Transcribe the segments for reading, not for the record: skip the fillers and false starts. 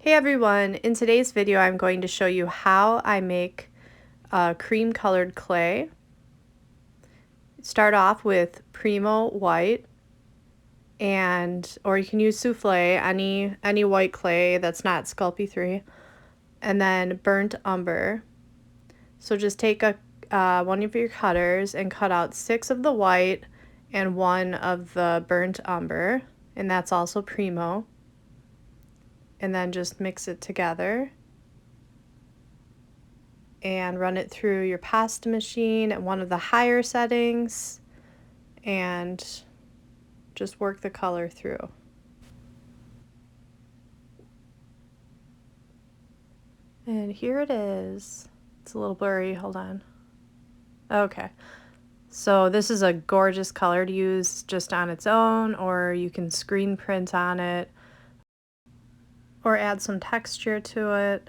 Hey everyone, in today's video I'm going to show you how I make cream colored clay. Start off with Premo white, or you can use souffle, any white clay that's not Sculpey 3, and then burnt umber. So just take one of your cutters and cut out 6 of the white and 1 of the burnt umber, and that's also Premo. And then just mix it together and run it through your pasta machine at one of the higher settings and just work the color through. And here it is. It's a little blurry, hold on. Okay, so this is a gorgeous color to use just on its own, or you can screen print on it or add some texture to it.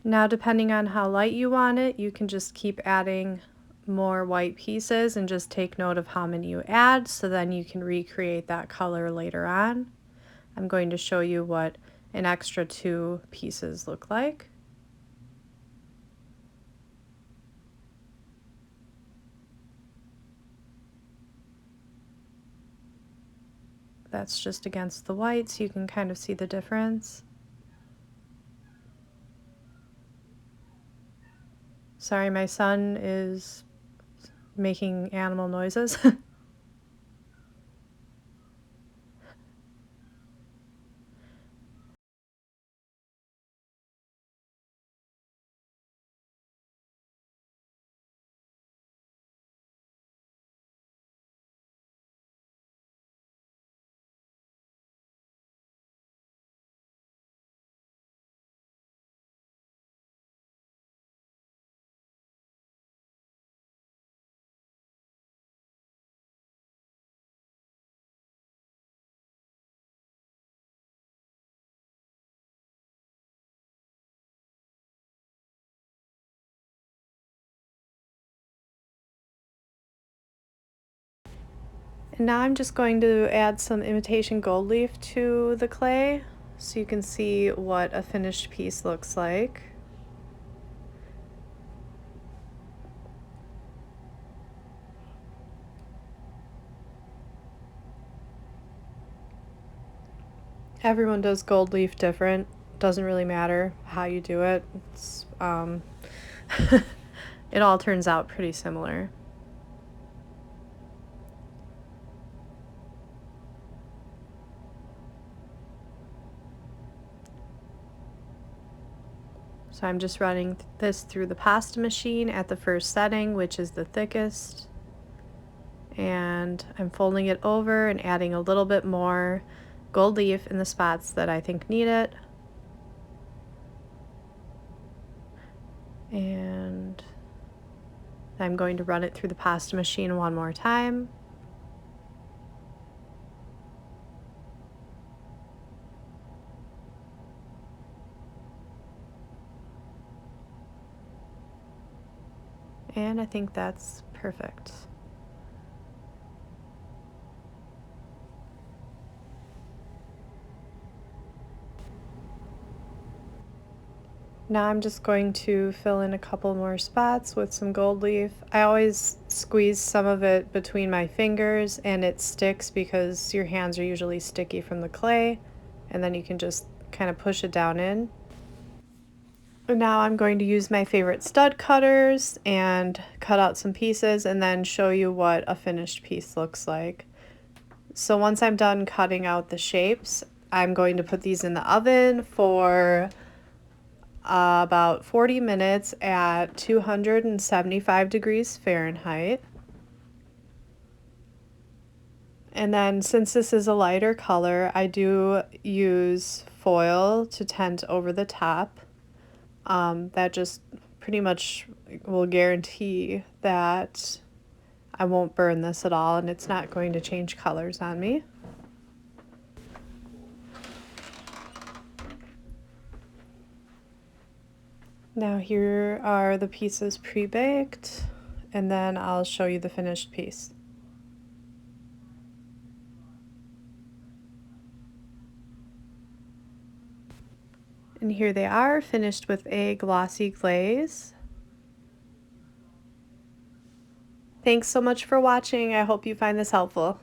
Now, depending on how light you want it, you can just keep adding more white pieces and just take note of how many you add, so then you can recreate that color later on. I'm going to show you what an extra 2 pieces look like. That's just against the white, so you can kind of see the difference. Sorry, my son is making animal noises. And now I'm just going to add some imitation gold leaf to the clay so you can see what a finished piece looks like. Everyone does gold leaf different. Doesn't really matter how you do it. It's it all turns out pretty similar. So I'm just running this through the pasta machine at the first setting, which is the thickest. And I'm folding it over and adding a little bit more gold leaf in the spots that I think need it. And I'm going to run it through the pasta machine one more time. And I think that's perfect. Now I'm just going to fill in a couple more spots with some gold leaf. I always squeeze some of it between my fingers and it sticks because your hands are usually sticky from the clay, and then you can just kind of push it down in. And now I'm going to use my favorite stud cutters and cut out some pieces and then show you what a finished piece looks like. So once I'm done cutting out the shapes, I'm going to put these in the oven for about 40 minutes at 275 degrees Fahrenheit. And then since this is a lighter color, I do use foil to tint over the top. That just pretty much will guarantee that I won't burn this at all and it's not going to change colors on me. Now here are the pieces pre-baked, and then I'll show you the finished piece. And here they are, finished with a glossy glaze. Thanks so much for watching. I hope you find this helpful.